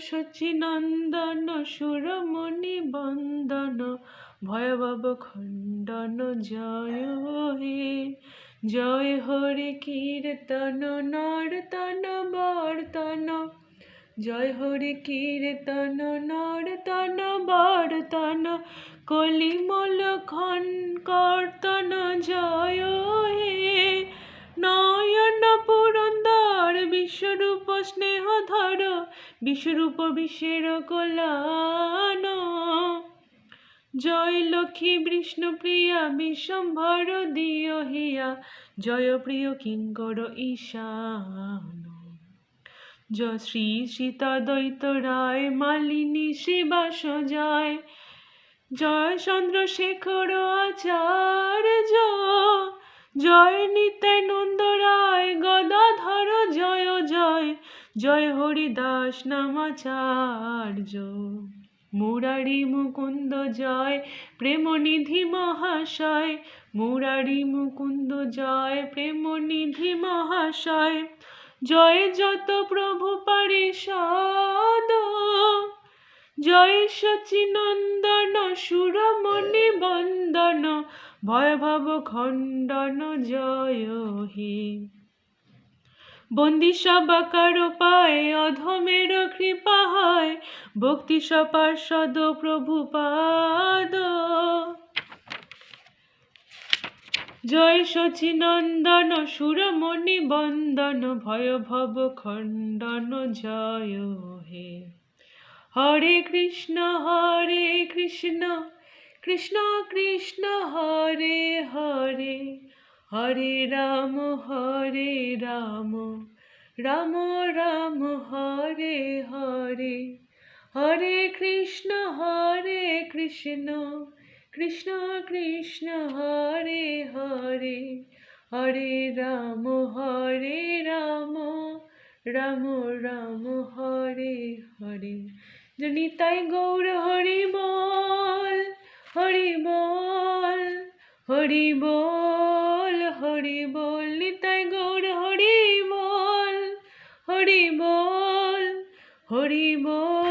শচীনন্দন সুরমণি বন্দন ভয়ভব খণ্ডন জয় হে। জয় হরি কীর্তন নর্তন বর্তন, জয় হরি কীর্তন নর্তন বর্তন কলিমল কর্তন জয় হে। নয়ন পুরন্দর বিশ্বরূপ স্নেহধর, বিশ্বরূপ বিশ্বের কল্যাণ। জয় লক্ষ্মী বিষ্ণু প্রিয়া বিশ্বম্ভর দিয় হিয়া, জয় প্রিয় কিঙ্কর ঈশান। জয় শ্রী সীতা দ্বৈত রায় মালিনী শ্রীবাস জয়, জয় চন্দ্রশেখর আচার্য, জয় নিত্যানন্দ রায় গদাধর জয় জয়, জয় হরিদাস নামাচার্য। মুরারি মুকুন্দ জয় প্রেমনিধি মহাশয়, মুরারি মুকুন্দ জয় প্রেমনিধি মহাশয়। জয় যত প্রভু পারিষদ, জয় শচীনন্দন সুরমণি বন্দন ভয়ভব খণ্ডন জয় হে। বন্দি সবাকার পায় অধমের কৃপা হয়, ভক্তি সপার্ষদ প্রভুপাদ। জয় শচীনন্দন সুরমণি বন্দন ভয়ভব খণ্ডন জয় হে। হরে কৃষ্ণ কৃষ্ণ কৃষ্ণ হরে হরে, হরে রাম রাম রাম হরে হরে। হরে কৃষ্ণ কৃষ্ণ কৃষ্ণ হরে হরে, হরে রাম রাম রাম হরে হরে। নিতাই গৌর হরি বল, হরি বল, হরি বল, হরি বল। নিতাই গৌর হরি বল, হরি বল, হরি বল।